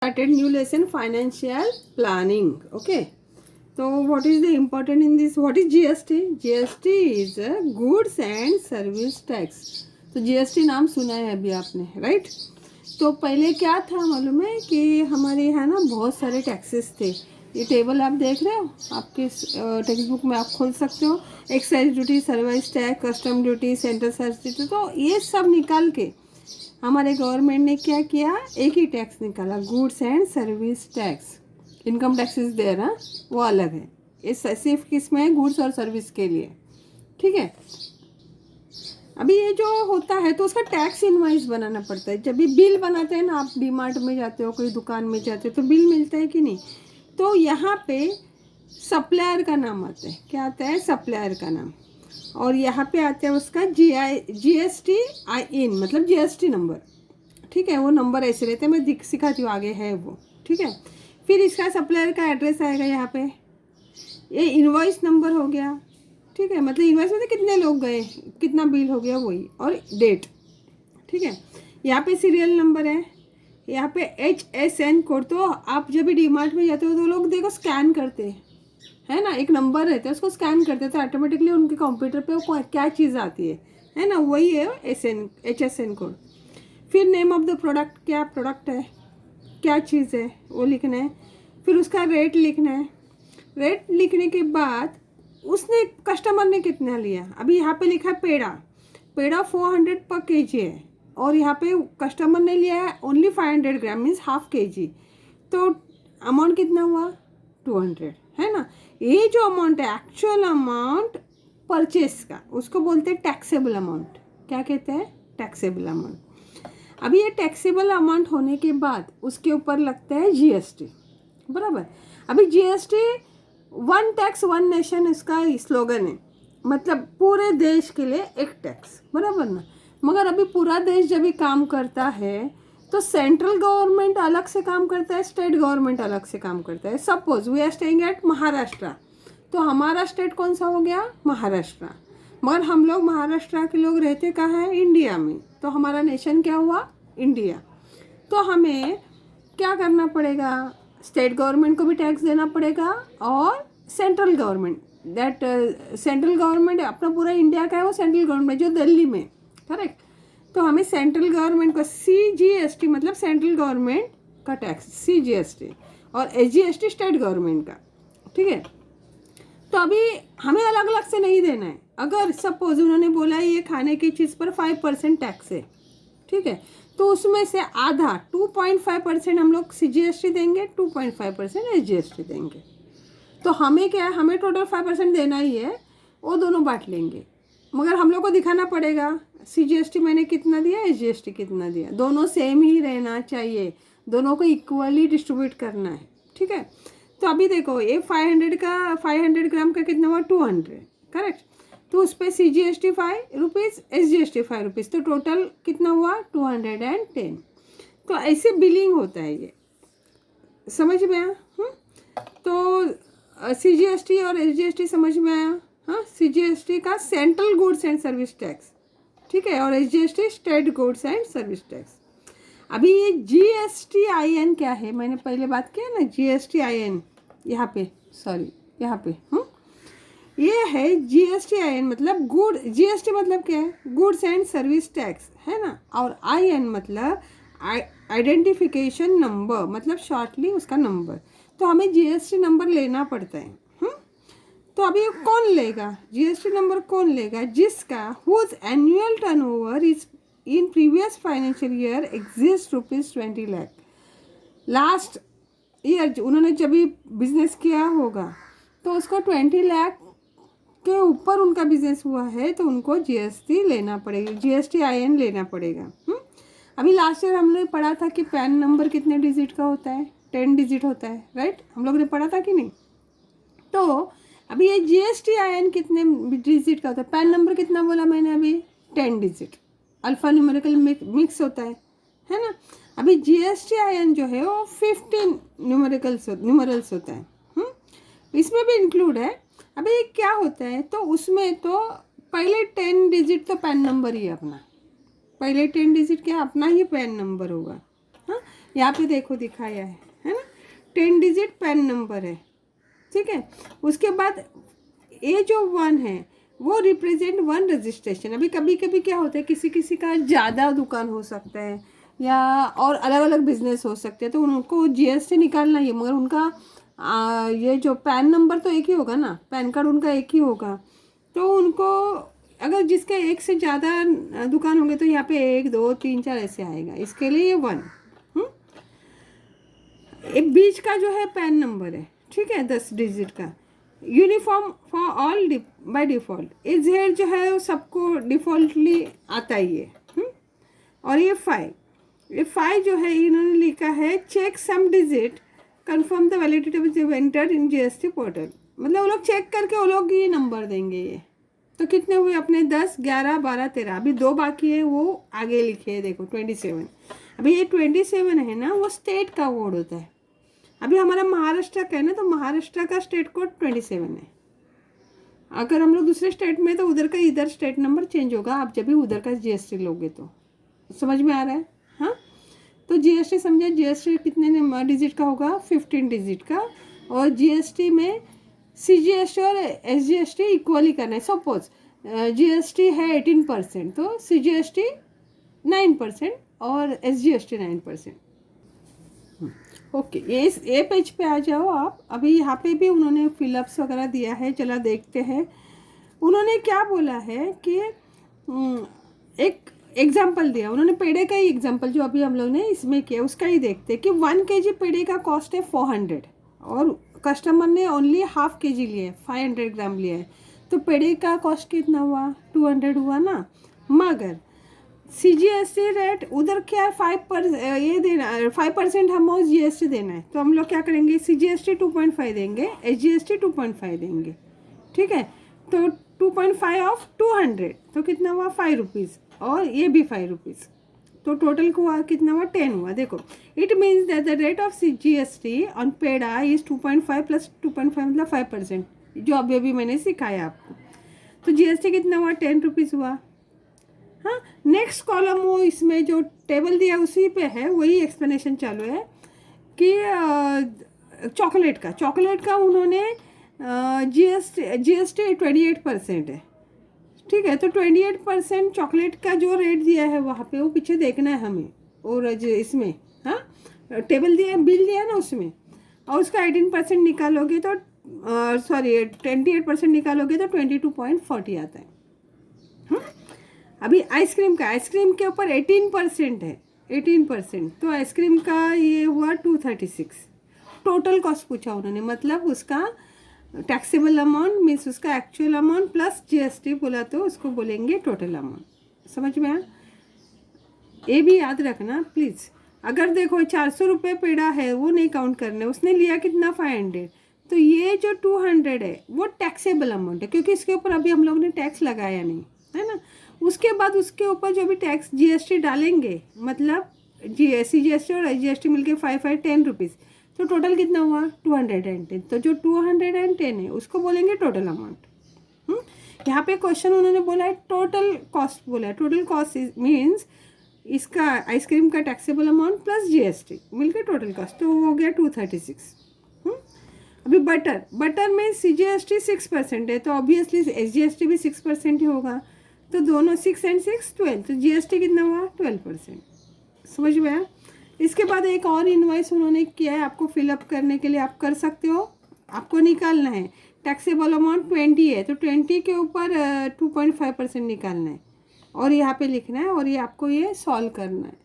Started new lesson, financial planning. Okay, so what is the important in this? What is GST? GST is a goods and service tax. तो GST नाम सुना है अभी आपने, right? तो पहले क्या था मालूम है कि हमारे यहाँ ना बहुत सारे टैक्सेस थे. ये टेबल आप देख रहे हो, आपके टेक्स्ट बुक में आप खोल सकते हो. Excise duty, service tax, custom duty, central service duty. तो ये सब निकाल के हमारे गवर्नमेंट ने क्या किया, एक ही टैक्स निकाला, goods and service tax. Income tax is there, वो अलग है. ये सिर्फ किस में है, गुड्स और सर्विस के लिए. ठीक है. अभी ये जो होता है तो उसका टैक्स इनवाइस बनाना पड़ता है. जब भी बिल बनाते हैं ना, आप डीमार्ट में जाते हो, कोई दुकान में जाते हो तो बिल मिलता है कि नहीं. तो यहाँ पे सप्लायर का नाम आता है. क्या आता है? सप्लायर का नाम. और यहाँ पे आता है उसका GST IN, मतलब GST नंबर. ठीक है, वो नंबर ऐसे रहते हैं, मैं सिखाती हूँ आगे है वो. ठीक है. फिर इसका सप्लायर का एड्रेस आएगा यहाँ पे. ये इनवॉइस नंबर हो गया. ठीक है, मतलब इनवॉइस में कितने लोग गए, कितना बिल हो गया, वही. और डेट. ठीक है. यहाँ पे सीरियल नंबर है. यहाँ पे HSN कोड. तो आप जब भी डीमार्ट में जाते हो तो लोग देखो स्कैन करते हैं, है ना. एक नंबर रहता है, उसको स्कैन करते हैं तो ऑटोमेटिकली उनके कंप्यूटर पे वो क्या चीज़ आती है ना, वही है HSN कोड. फिर नेम ऑफ द प्रोडक्ट, क्या प्रोडक्ट है, क्या चीज़ है, वो लिखना है. फिर उसका रेट लिखना है. रेट लिखने के बाद उसने कस्टमर ने कितना लिया. अभी यहाँ पे लिखा है पेड़ा 400 पर kg है, और यहाँ पे कस्टमर ने लिया है ओनली 500 ग्राम, मीन्स हाफ kg. तो अमाउंट कितना हुआ, 200, है ना. ये जो अमाउंट है, एक्चुअल अमाउंट परचेस का, उसको बोलते हैं टैक्सेबल अमाउंट. क्या कहते हैं? Taxable amount. अभी ये टैक्सेबल अमाउंट होने के बाद उसके ऊपर लगता है GST, बराबर. अभी GST one tax one nation इसका स्लोगन है, मतलब पूरे देश के लिए एक टैक्स, बराबर ना. मगर अभी पूरा देश जब भी काम करता है तो सेंट्रल गवर्नमेंट अलग से काम करता है, स्टेट गवर्नमेंट अलग से काम करता है. Suppose we are staying at Maharashtra, तो हमारा स्टेट कौन सा हो गया, महाराष्ट्र. मगर हम लोग महाराष्ट्र के लोग रहते कहाँ हैं, इंडिया में. तो हमारा नेशन क्या हुआ, इंडिया. तो हमें क्या करना पड़ेगा, स्टेट गवर्नमेंट को भी टैक्स देना पड़ेगा, और central government, that central government अपना पूरा इंडिया का है, वो सेंट्रल गवर्नमेंट जो दिल्ली में, करेक्ट. तो हमें सेंट्रल गवर्नमेंट को CGST, मतलब सेंट्रल गवर्नमेंट का टैक्स CGST, और SGST स्टेट गवर्नमेंट का. ठीक है. तो अभी हमें अलग अलग से नहीं देना है. अगर सपोज उन्होंने बोला ये खाने की चीज़ पर 5% टैक्स है, ठीक है, तो उसमें से आधा 2.5% हम लोग CGST देंगे, 2.5% SGST देंगे. तो हमें क्या है, हमें टोटल 5% देना ही है, वो दोनों बांट लेंगे. मगर हम लोग को दिखाना पड़ेगा CGST मैंने कितना दिया, SGST कितना दिया. दोनों सेम ही रहना चाहिए, दोनों को इक्वली डिस्ट्रीब्यूट करना है. ठीक है. तो अभी देखो ये 500 ग्राम का कितना हुआ, 200, करेक्ट. तो उस पर CGST 5 रुपीज़, SGST 5 रुपीज़, तो टोटल कितना हुआ, 210. तो ऐसे बिलिंग होता है ये, समझ में आया. तो CGST और SGST समझ में आया. हाँ, CGST का central goods and service tax, ठीक है, और SGST state goods and service tax. अभी ये GSTIN क्या है, मैंने पहले बात किया ना, GSTIN यहाँ पे, सॉरी यहाँ पे, ये है GSTIN, मतलब गुड. GST मतलब क्या है, गुड्स एंड सर्विस टैक्स, है ना. और IN मतलब आइडेंटिफिकेशन नंबर, मतलब शॉर्टली उसका नंबर. तो हमें GST नंबर लेना पड़ता है. तो अभी कौन लेगा GST नंबर, कौन लेगा, जिसका whose annual turnover is in previous financial year exist ₹20 lakh. Last year उन्होंने जब भी बिजनेस किया होगा तो उसको 20 लाख के ऊपर उनका बिजनेस हुआ है, तो उनको GST लेना पड़ेगा, GSTIN लेना पड़ेगा. अभी लास्ट ईयर हमने पढ़ा था कि पैन नंबर कितने डिजिट का होता है, 10 डिजिट होता है, राइट. हम लोग ने पढ़ा था कि नहीं. तो अभी ये GSTIN कितने डिजिट का होता है, पैन नंबर कितना बोला मैंने अभी, 10 डिजिट. अल्फ़ा न्यूमेरिकल मिक्स होता है ना. अभी GSTIN जो है वो 15 न्यूमरल्स होता है. इसमें भी इंक्लूड है. अभी क्या होता है, तो उसमें तो पहले 10 डिजिट तो पैन नंबर ही है अपना, पहले 10 डिजिट क्या अपना ही पैन नंबर होगा. हाँ, यहाँ पे देखो दिखाया है ना, 10 डिजिट पैन नंबर है, ठीक है। उसके बाद ये जो 1 है वो रिप्रेजेंट 1 रजिस्ट्रेशन। अभी कभी कभी क्या होता है, किसी किसी का ज़्यादा दुकान हो सकता है या और अलग अलग बिजनेस हो सकते हैं, तो उनको जीएसटी निकालना ही, मगर उनका ये जो पैन नंबर तो एक ही होगा ना, पैन कार्ड उनका एक ही होगा, तो उनको अगर जिसके एक से ज़्यादा दुकान होंगे तो यहाँ पे 1 2 3 4 ऐसे आएगा, इसके लिए ये 1। एक बीच का जो है पैन नंबर है, ठीक है, 10 डिजिट का, uniform for all by default. EZ जो है वो सबको डिफ़ॉल्टली आता ही है। और ये 5 जो है इन्होंने लिखा है check sum digit confirm the validity of enter in GST portal, मतलब वो लोग चेक करके वो लोग ये नंबर देंगे। ये तो कितने हुए अपने 10 11 12 13, अभी 2 बाकी है, वो आगे लिखे है देखो 27। अभी ये 27 है ना, वो स्टेट का कोड होता है। अभी हमारा महाराष्ट्र का है ना, तो महाराष्ट्र का स्टेट कोड 27 है। अगर हम लोग दूसरे स्टेट में तो उधर का इधर स्टेट नंबर चेंज होगा, आप जब भी उधर का जीएसटी लोगे तो। समझ में आ रहा है? हाँ, तो जीएसटी समझे, जीएसटी कितने डिजिट का होगा, 15 डिजिट का। और जीएसटी में सीजीएसटी और एसजीएसटी इक्वली करना है। सपोज जीएसटी है 18%, तो सीजीएसटी 9% और एसजीएसटी 9%। ओके, ये पेज पे आ जाओ आप। अभी यहाँ पे भी उन्होंने फिलअप्स वगैरह दिया है, चला देखते हैं। उन्होंने क्या बोला है कि एक एग्जाम्पल दिया उन्होंने, पेड़े का ही एग्जाम्पल जो अभी हम लोग ने इसमें किया उसका ही देखते हैं कि 1 kg पेड़े का कॉस्ट है 400 और कस्टमर ने ओनली हाफ kg लिया है, 500 ग्राम लिया है, तो पेड़े का कॉस्ट कितना हुआ, 200 हुआ ना। मगर सीजीएसटी रेट उधर क्या है, 5% हमको जीएसटी देना है, तो हम लोग क्या करेंगे, सीजीएसटी 2.5 देंगे, एसजीएसटी 2.5 देंगे, ठीक है। तो 2.5 ऑफ 200 तो कितना हुआ, 5 रुपीज़, और ये भी 5 रुपीज़, तो टोटल को हुआ कितना हुआ, 10 हुआ। देखो, it means that the rate of GST on peda is 2.5 plus 2.5 मतलब 5%, जो अभी मैंने सिखाया आपको। तो जीएसटी कितना हुआ, 10 रुपीज़ हुआ। हाँ, नेक्स्ट कॉलम वो इसमें जो टेबल दिया उसी पे है, वही एक्सप्लेनेशन चालू है कि चॉकलेट का उन्होंने जीएसटी 28% है, ठीक है। तो 28% चॉकलेट का जो रेट दिया है वहाँ पे, वो पीछे देखना है हमें, और इसमें हाँ टेबल दिया, बिल दिया ना उसमें, और उसका 18% निकालोगे तो 28% निकालोगे तो 22.40 आता है। अभी आइसक्रीम के ऊपर 18% है, 18%, तो आइसक्रीम का ये हुआ 236। टोटल कॉस्ट पूछा उन्होंने, मतलब उसका टैक्सेबल अमाउंट मीन्स उसका एक्चुअल अमाउंट प्लस जीएसटी बोला तो उसको बोलेंगे टोटल अमाउंट। समझ में आया? ये भी याद रखना प्लीज़। अगर देखो 400 रुपये पेड़ा है, वो नहीं काउंट करने, उसने लिया कितना 500, तो ये जो 200 है वो टैक्सेबल अमाउंट है, क्योंकि इसके ऊपर अभी हम लोग ने टैक्स लगाया नहीं है ना। उसके बाद उसके ऊपर जो भी टैक्स जीएसटी डालेंगे, मतलब सीजीएसटी और एसजीएसटी मिलके 10 रुपीज़, तो टोटल कितना हुआ 210। तो जो 210 है उसको बोलेंगे टोटल अमाउंट। यहाँ पे क्वेश्चन उन्होंने बोला है टोटल कॉस्ट, बोला है टोटल कॉस्ट मीन्स इसका आइसक्रीम का टैक्सेबल अमाउंट प्लस जीएसटी मिलकर टोटल कॉस्ट, तो हो गया 236। अभी बटर में सीजीएसटी 6% है, तो ऑब्वियसली एसजीएसटी भी 6% ही होगा, तो दोनों 6 और 6 12, तो जीएसटी कितना हुआ 12%। समझ में आया? इसके बाद एक और इनवॉइस उन्होंने किया है आपको फिलअप करने के लिए, आप कर सकते हो। आपको निकालना है टैक्सेबल अमाउंट 20 है, तो 20 के ऊपर 2.5% निकालना है और यहाँ पे लिखना है, और ये आपको ये सॉल्व करना है।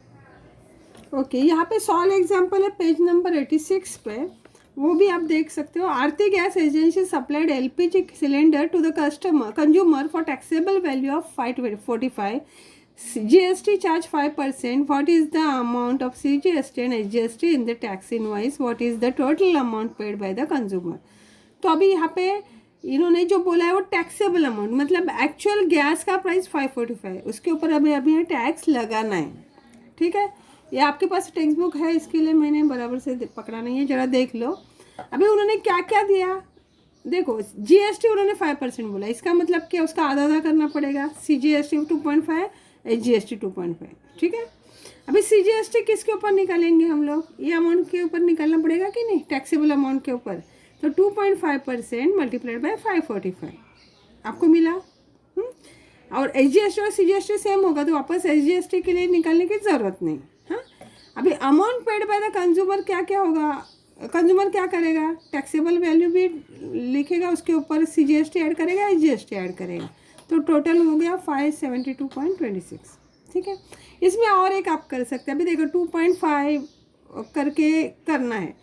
ओके, यहाँ पे सॉल्व एग्जाम्पल है पेज नंबर 86 पे, वो भी आप देख सकते हो। Aarti gas agency supplied LPG cylinder to the consumer for taxable value of 545, GST charge 5%. What is the amount of CGST and SGST in the tax invoice? What is the total amount paid by the consumer? तो अभी यहाँ पे इन्होंने जो बोला है वो taxable amount, मतलब एक्चुअल गैस का प्राइस 545, उसके ऊपर अभी यहाँ टैक्स लगाना है, ठीक है। ये आपके पास टेक्स्ट बुक है, इसके लिए मैंने बराबर से पकड़ा नहीं है, ज़रा देख लो। अभी उन्होंने क्या क्या दिया देखो, जीएसटी उन्होंने 5% बोला, इसका मतलब क्या, उसका आधा करना पड़ेगा। CGST 2.5, SGST 2.5, ठीक है। अभी CGST किसके ऊपर निकालेंगे हम लोग, ये अमाउंट के ऊपर निकालना पड़ेगा कि नहीं, टैक्सेबल अमाउंट के ऊपर। तो 2.5% मल्टीप्लाइड बाय 545 आपको मिला। और SGST और CGST सेम होगा, तो वापस SGST के लिए निकालने की ज़रूरत नहीं। हाँ, अभी amount paid by the consumer क्या क्या होगा, कंज्यूमर क्या करेगा, टैक्सेबल वैल्यू भी लिखेगा, उसके ऊपर CGST ऐड करेगा, SGST ऐड करेगा, तो टोटल हो गया 572.26। ठीक है, इसमें और एक आप कर सकते हैं। अभी देखो 2.5 करके करना है,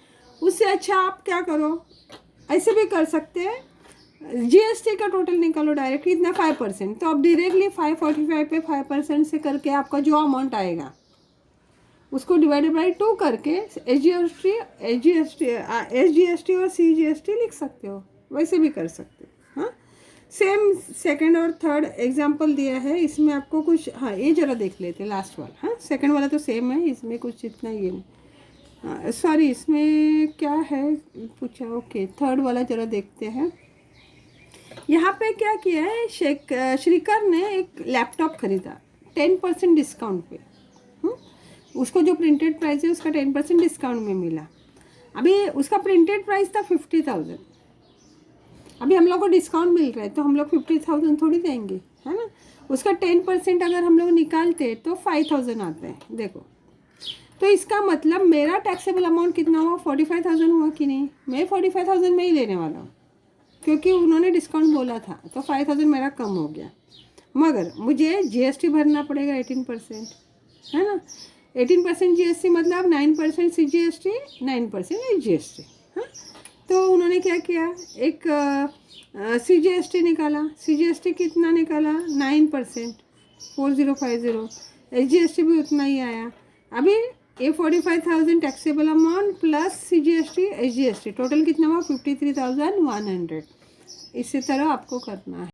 उससे अच्छा आप क्या करो, ऐसे भी कर सकते हैं, GST का टोटल निकालो डायरेक्ट, कितना 5%, तो आप डायरेक्टली 545 पे 5% से करके आपका जो अमाउंट आएगा उसको डिवाइडेड बाई 2 करके SGST और CGST लिख सकते हो, वैसे भी कर सकते हो। हाँ, सेम सेकंड और थर्ड एग्जांपल दिया है, इसमें आपको कुछ, हाँ ये ज़रा देख लेते हैं लास्ट वाला। हाँ, सेकंड वाला तो सेम है, इसमें कुछ इतना ये नहीं, सॉरी इसमें क्या है पूछा, ओके थर्ड वाला ज़रा देखते हैं। यहाँ पे क्या किया है, श्रीकर ने एक लैपटॉप खरीदा 10% डिस्काउंट पे। उसको जो प्रिंटेड प्राइस है उसका 10% डिस्काउंट में मिला। अभी उसका प्रिंटेड प्राइस था 50,000, अभी हम लोग को डिस्काउंट मिल रहा है तो हम लोग 50,000 थोड़ी देंगे, है ना। उसका 10% अगर हम लोग निकालते तो 5,000 आते हैं, देखो। तो इसका मतलब मेरा टैक्सेबल अमाउंट कितना हुआ, 45,000 हुआ कि नहीं। मैं 45,000 में ही लेने वाला हूँ, क्योंकि उन्होंने डिस्काउंट बोला था, तो 5,000 मेरा कम हो गया। मगर मुझे GST भरना पड़ेगा 18%, है ना। 18% GST मतलब 9% CGST, 9% GST। हाँ, तो उन्होंने क्या किया, एक CGST निकाला, CGST कितना निकाला 9%, 4050, SGST भी उतना ही आया। अभी ये 45,000 taxable amount plus CGST SGST total कितना हुआ 53,100। इसी तरह आपको करना है।